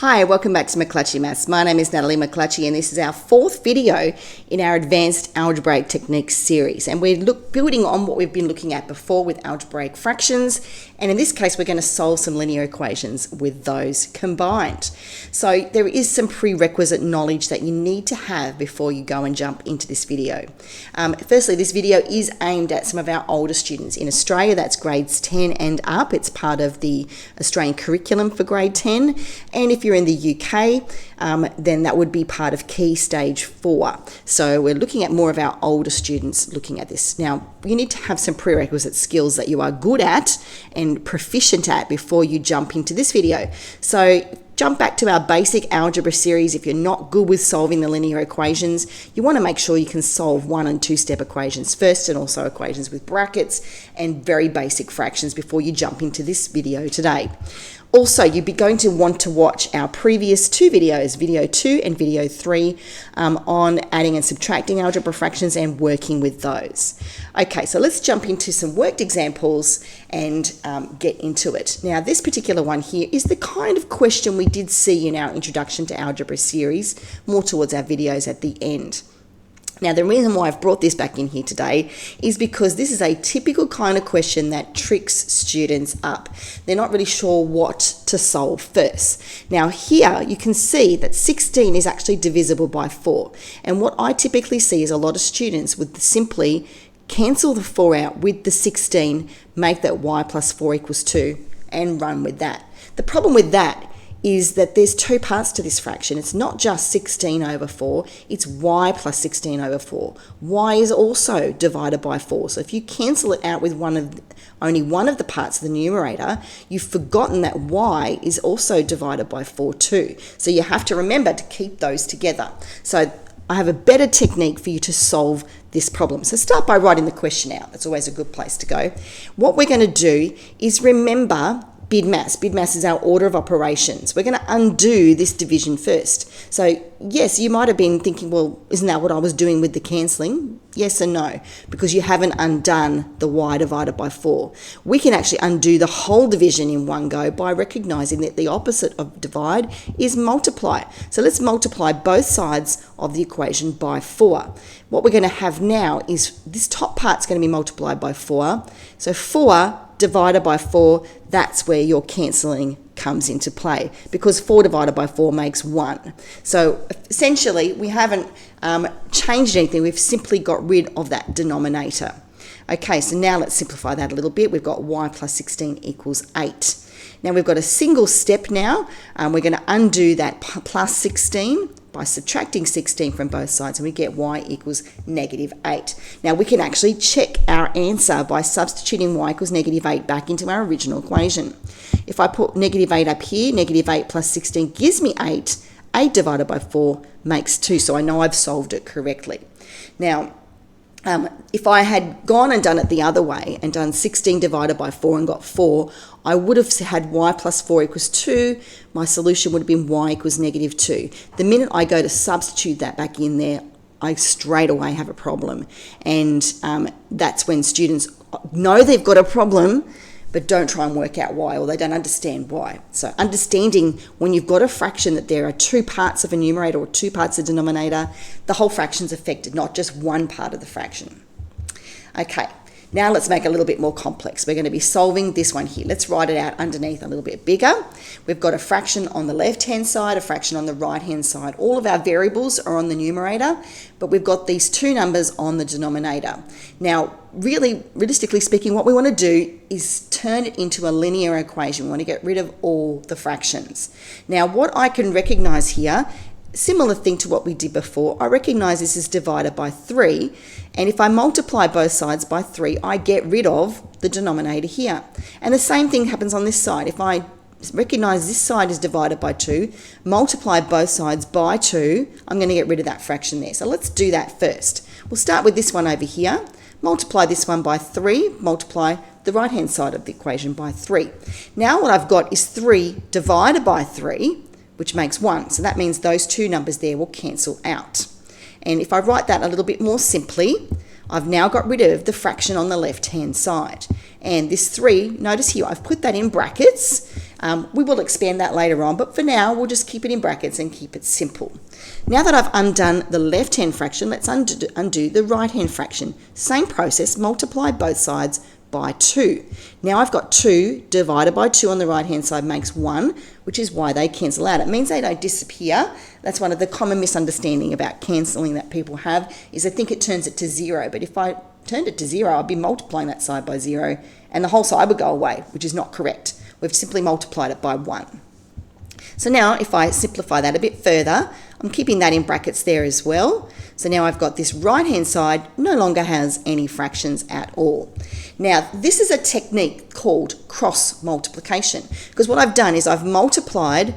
Hi, welcome back to McClutchy Maths. My name is Natalie McClutchy and this is our fourth video in our Advanced Algebraic Techniques series. And we're building on what we've been looking at before with algebraic fractions. And in this case, we're going to solve some linear equations with those combined. So there is some prerequisite knowledge that you need to have before you go and jump into this video. Firstly, this video is aimed at some of our older students. In Australia, that's grades 10 and up. It's part of the Australian curriculum for grade 10. And if you're in the UK, then that would be part of Key Stage 4. So we're looking at more of our older students looking at this. Now, you need to have some prerequisite skills that you are good at and proficient at before you jump into this video. So jump back to our basic algebra series. If you're not good with solving the linear equations, you want to make sure you can solve 1- and 2-step equations first, and also equations with brackets and very basic fractions before you jump into this video today. Also, you'd be going to want to watch our previous two videos, video 2 and video 3, on adding and subtracting algebra fractions and working with those. Okay, so let's jump into some worked examples and get into it. Now, this particular one here is the kind of question we did see in our Introduction to Algebra series, more towards our videos at the end. Now, the reason why I've brought this back in here today is because this is a typical kind of question that tricks students up. They're not really sure what to solve first. Now, here you can see that 16 is actually divisible by 4. And what I typically see is a lot of students would simply cancel the 4 out with the 16, make that y plus 4 equals 2, and run with that. The problem with that is that there's two parts to this fraction. It's not just 16 over 4, it's y plus 16 over 4. Y is also divided by 4. So if you cancel it out with only one of the parts of the numerator, you've forgotten that y is also divided by 4 too. So you have to remember to keep those together. So I have a better technique for you to solve this problem. So start by writing the question out. That's always a good place to go. What we're going to do is remember BIDMAS. BIDMAS is our order of operations. We're going to undo this division first. So yes, you might have been thinking, well, isn't that what I was doing with the cancelling? Yes and no, because you haven't undone the y divided by 4. We can actually undo the whole division in one go by recognising that the opposite of divide is multiply. So let's multiply both sides of the equation by 4. What we're going to have now is this top part's going to be multiplied by 4. So 4 divided by 4, that's where your cancelling comes into play, because 4 divided by 4 makes 1. So essentially, we haven't changed anything. We've simply got rid of that denominator. Okay, so now let's simplify that a little bit. We've got y plus 16 equals 8. Now we've got a single step now. We're going to undo that plus 16 by subtracting 16 from both sides, and we get y equals -8. Now we can actually check our answer by substituting y equals -8 back into our original equation. If I put -8 up here, -8 plus 16 gives me 8. 8 divided by 4 makes 2, so I know I've solved it correctly. Now, if I had gone and done it the other way and done 16 divided by 4 and got 4, I would have had y plus 4 equals 2. My solution would have been y equals -2. The minute I go to substitute that back in there, I straight away have a problem. And that's when students know they've got a problem, but don't try and work out why, or they don't understand why. So understanding when you've got a fraction that there are two parts of a numerator or two parts of a denominator, the whole fraction's affected, not just one part of the fraction. Okay, now let's make it a little bit more complex. We're going to be solving this one here. Let's write it out underneath a little bit bigger. We've got a fraction on the left-hand side, a fraction on the right-hand side. All of our variables are on the numerator, but we've got these two numbers on the denominator. Now, realistically speaking, what we want to do is turn it into a linear equation. We want to get rid of all the fractions. Now, what I can recognise here, similar thing to what we did before, I recognise this is divided by 3, and if I multiply both sides by 3, I get rid of the denominator here. And the same thing happens on this side. If I recognise this side is divided by 2, multiply both sides by 2, I'm going to get rid of that fraction there. So let's do that first. We'll start with this one over here, multiply this one by 3, multiply the right-hand side of the equation by 3. Now what I've got is 3 divided by 3, which makes 1. So that means those two numbers there will cancel out. And if I write that a little bit more simply, I've now got rid of the fraction on the left-hand side. And this 3, notice here, I've put that in brackets, We will expand that later on, but for now, we'll just keep it in brackets and keep it simple. Now that I've undone the left-hand fraction, let's undo the right-hand fraction. Same process, multiply both sides by 2. Now I've got 2 divided by 2 on the right-hand side makes 1, which is why they cancel out. It means they don't disappear. That's one of the common misunderstanding about cancelling that people have, is they think it turns it to 0. But if I turned it to 0, I'd be multiplying that side by 0, and the whole side would go away, which is not correct. We've simply multiplied it by 1. So now if I simplify that a bit further, I'm keeping that in brackets there as well. So now I've got this right-hand side no longer has any fractions at all. Now, this is a technique called cross multiplication, because what I've done is I've multiplied,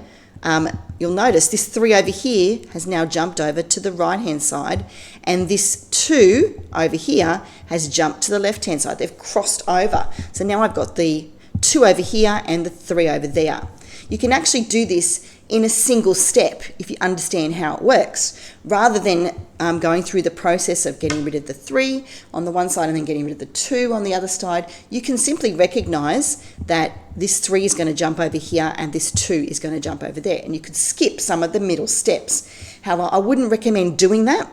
you'll notice this 3 over here has now jumped over to the right-hand side, and this 2 over here has jumped to the left-hand side. They've crossed over. So now I've got the 2 over here and the 3 over there. You can actually do this in a single step if you understand how it works, rather than going through the process of getting rid of the 3 on the one side and then getting rid of the 2 on the other side. You can simply recognise that this 3 is going to jump over here and this 2 is going to jump over there, and you could skip some of the middle steps. However, I wouldn't recommend doing that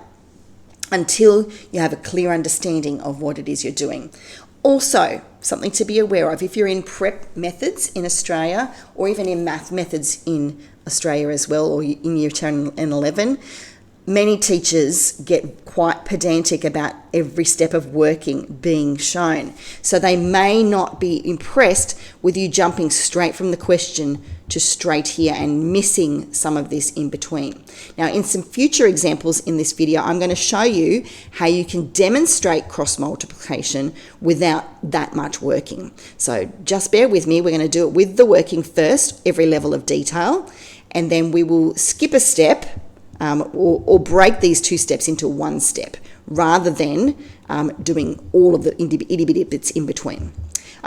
until you have a clear understanding of what it is you're doing. Also, something to be aware of, if you're in prep methods in Australia, or even in math methods in Australia as well, or in year 10 and 11, many teachers get quite pedantic about every step of working being shown. So they may not be impressed with you jumping straight from the question to straight here and missing some of this in between. Now, in some future examples in this video, I'm going to show you how you can demonstrate cross multiplication without that much working. So just bear with me. We're going to do it with the working first, every level of detail, and then we will skip a step or break these 2 steps into one step, rather than doing all of the itty-bitty bits in between.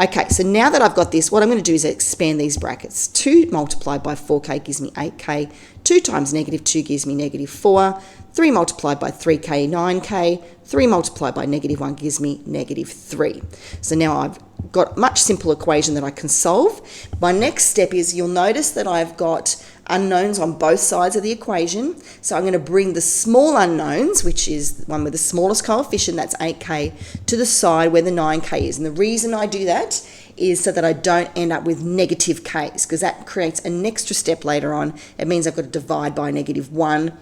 Okay, so now that I've got this, what I'm going to do is expand these brackets. 2 multiplied by 4k gives me 8k, 2 times negative 2 gives me negative 4, 3 multiplied by 3k, 9k, 3 multiplied by negative 1 gives me negative 3. So now I've got a much simpler equation that I can solve. My next step is, you'll notice that I've got unknowns on both sides of the equation. So I'm going to bring the small unknowns, which is the one with the smallest coefficient, that's 8k, to the side where the 9k is. And the reason I do that is so that I don't end up with negative k's, because that creates an extra step later on. It means I've got to divide by negative 1.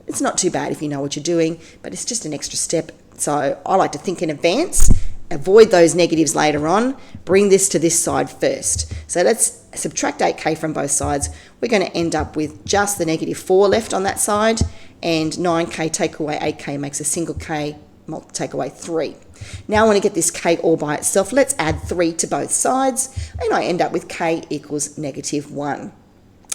It's not too bad if you know what you're doing, but it's just an extra step. So I like to think in advance, avoid those negatives later on, bring this to this side first. So let's subtract 8k from both sides. We're going to end up with just the negative 4 left on that side, and 9k take away 8k makes a single k, take away 3. Now I want to get this k all by itself. Let's add 3 to both sides, and I end up with k equals negative 1.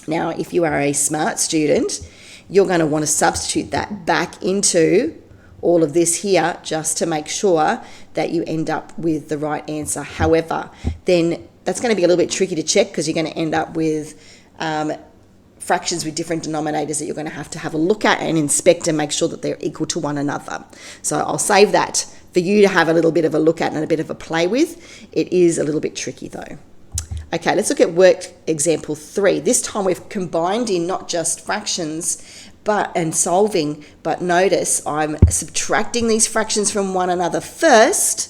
Now, if you are a smart student, you're going to want to substitute that back into all of this here, just to make sure that you end up with the right answer. However, then that's going to be a little bit tricky to check, because you're going to end up with fractions with different denominators that you're going to have a look at and inspect and make sure that they're equal to one another. So I'll save that for you to have a little bit of a look at and a bit of a play with. It is a little bit tricky though. Okay, let's look at worked example 3. This time we've combined in not just fractions and solving, but notice I'm subtracting these fractions from one another first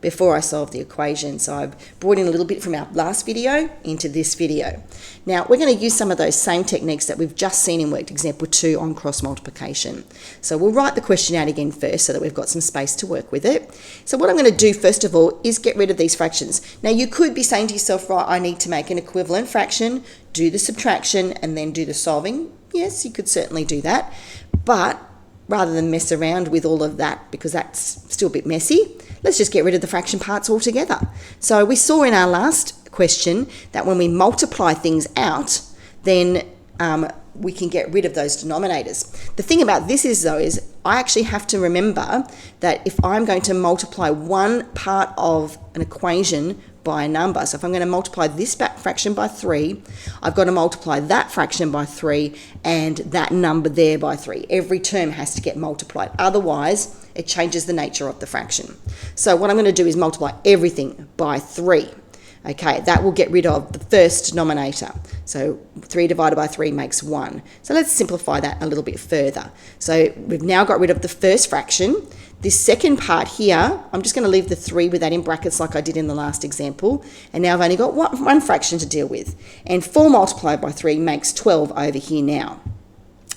before I solve the equation. So I've brought in a little bit from our last video into this video. Now we're going to use some of those same techniques that we've just seen in worked example 2 on cross multiplication. So we'll write the question out again first so that we've got some space to work with it. So what I'm going to do first of all is get rid of these fractions. Now you could be saying to yourself, right, I need to make an equivalent fraction, do the subtraction and then do the solving. Yes, you could certainly do that, but rather than mess around with all of that, because that's still a bit messy, let's just get rid of the fraction parts altogether. So we saw in our last question that when we multiply things out, then we can get rid of those denominators. The thing about this is I actually have to remember that if I'm going to multiply one part of an equation by a number, so if I'm going to multiply this fraction by 3, I've got to multiply that fraction by 3 and that number there by 3. Every term has to get multiplied, otherwise it changes the nature of the fraction. So what I'm going to do is multiply everything by 3. Okay, that will get rid of the first denominator. So 3 divided by 3 makes 1. So let's simplify that a little bit further. So we've now got rid of the first fraction. This second part here, I'm just going to leave the 3 with that in brackets like I did in the last example. And now I've only got one fraction to deal with. And 4 multiplied by 3 makes 12 over here now.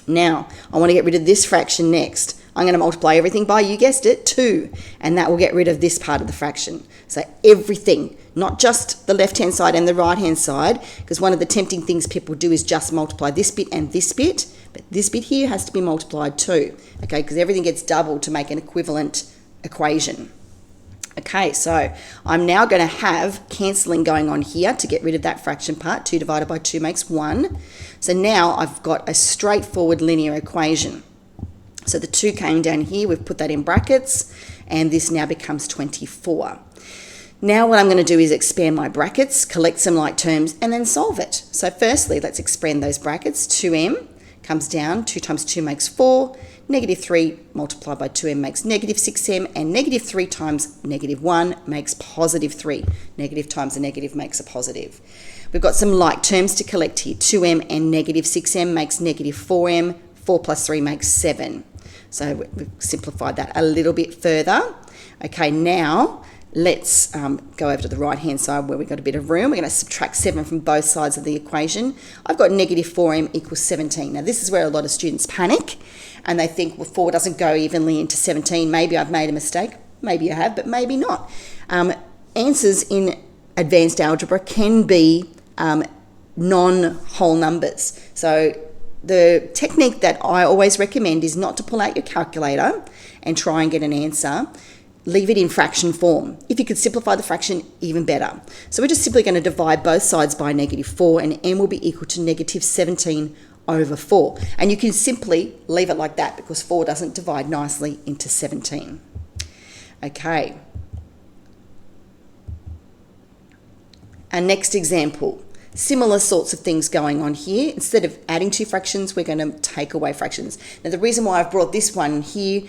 Now, I want to get rid of this fraction next. I'm going to multiply everything by, you guessed it, 2. And that will get rid of this part of the fraction. So everything, not just the left-hand side and the right-hand side, because one of the tempting things people do is just multiply this bit and this bit. But this bit here has to be multiplied too, okay, because everything gets doubled to make an equivalent equation. Okay, so I'm now going to have cancelling going on here to get rid of that fraction part. 2 divided by 2 makes 1. So now I've got a straightforward linear equation. So the 2 came down here, we've put that in brackets, and this now becomes 24. Now what I'm going to do is expand my brackets, collect some like terms, and then solve it. So firstly, let's expand those brackets. 2m comes down, 2 times 2 makes 4, negative 3 multiplied by 2m makes negative 6m, and negative 3 times negative 1 makes positive 3. Negative times a negative makes a positive. We've got some like terms to collect here. 2m and negative 6m makes negative 4m, 4 plus 3 makes 7. So we've simplified that a little bit further. Okay, now let's go over to the right-hand side where we've got a bit of room. We're going to subtract 7 from both sides of the equation. I've got negative 4m equals 17. Now, this is where a lot of students panic and they think, well, 4 doesn't go evenly into 17. Maybe I've made a mistake. Maybe I have, but maybe not. Answers in advanced algebra can be non-whole numbers. So the technique that I always recommend is not to pull out your calculator and try and get an answer. Leave it in fraction form. If you could simplify the fraction, even better. So we're just simply going to divide both sides by negative 4, and m will be equal to negative 17 over 4. And you can simply leave it like that because 4 doesn't divide nicely into 17. Okay. Our next example. Similar sorts of things going on here. Instead of adding 2 fractions, we're going to take away fractions. Now, the reason why I've brought this one here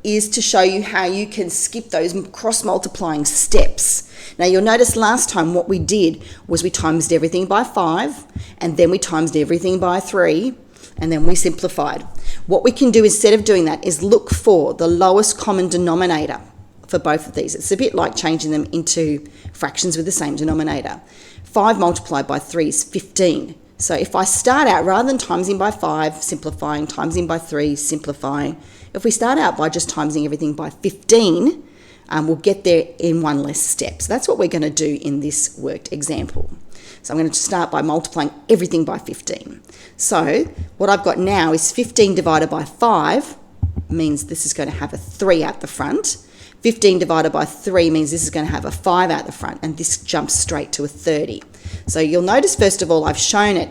is to show you how you can skip those cross-multiplying steps. Now, you'll notice last time what we did was we times everything by 5, and then we times everything by 3, and then we simplified. What we can do instead of doing that is look for the lowest common denominator for both of these. It's a bit like changing them into fractions with the same denominator. 5 multiplied by 3 is 15. So if I start out, rather than timesing by 5, simplifying, timesing by 3, simplifying, if we start out by just timesing everything by 15, we'll get there in one less step. So that's what we're going to do in this worked example. So I'm going to start by multiplying everything by 15. So what I've got now is 15 divided by 5 means this is going to have a 3 out the front. 15 divided by 3 means this is going to have a 5 out the front, and this jumps straight to a 30. So you'll notice, first of all, I've shown it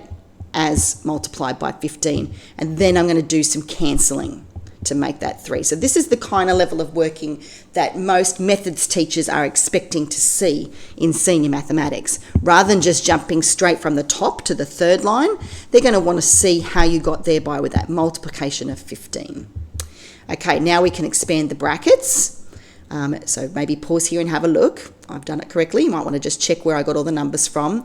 as multiplied by 15, and then I'm going to do some cancelling to make that 3. So this is the kind of level of working that most methods teachers are expecting to see in senior mathematics. Rather than just jumping straight from the top to the third line, they're going to want to see how you got there by with that multiplication of 15. Okay, now we can expand the brackets. So maybe pause here and have a look. I've done it correctly. You might want to just check where I got all the numbers from.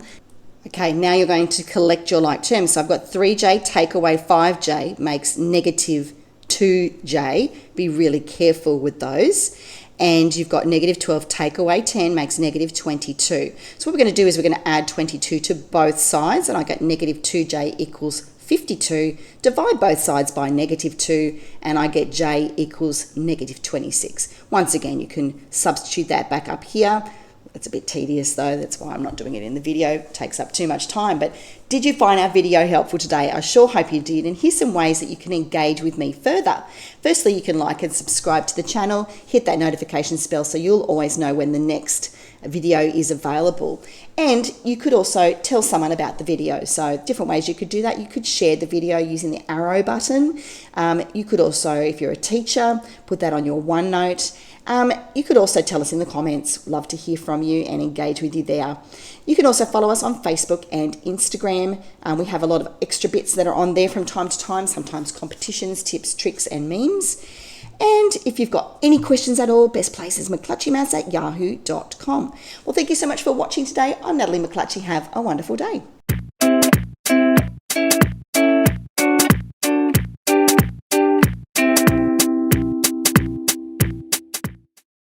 Okay, now you're going to collect your like terms. So I've got 3j take away 5j makes negative 2j. Be really careful with those. And you've got negative 12 take away 10 makes negative 22. So what we're going to do is we're going to add 22 to both sides, and I get negative 2j equals 52. Divide both sides by negative 2, and I get j equals negative 26. Once again, you can substitute that back up here. It's a bit tedious though, that's why I'm not doing it in the video. It takes up too much time. But did you find our video helpful today? I sure hope you did, and here's some ways that you can engage with me further. Firstly, you can like and subscribe to the channel, hit that notification bell so you'll always know when the next video is available. And you could also tell someone about the video. So different ways you could do that. You could share the video using the arrow button. You could also, if you're a teacher, put that on your OneNote. You could also tell us in the comments. Love to hear from you and engage with you there. You can also follow us on Facebook and Instagram. We have a lot of extra bits that are on there from time to time, sometimes competitions, tips, tricks and memes. And if you've got any questions at all, best place is mcclutchymaths@yahoo.com. Well, thank you so much for watching today. I'm Natalie McClutchy. Have a wonderful day.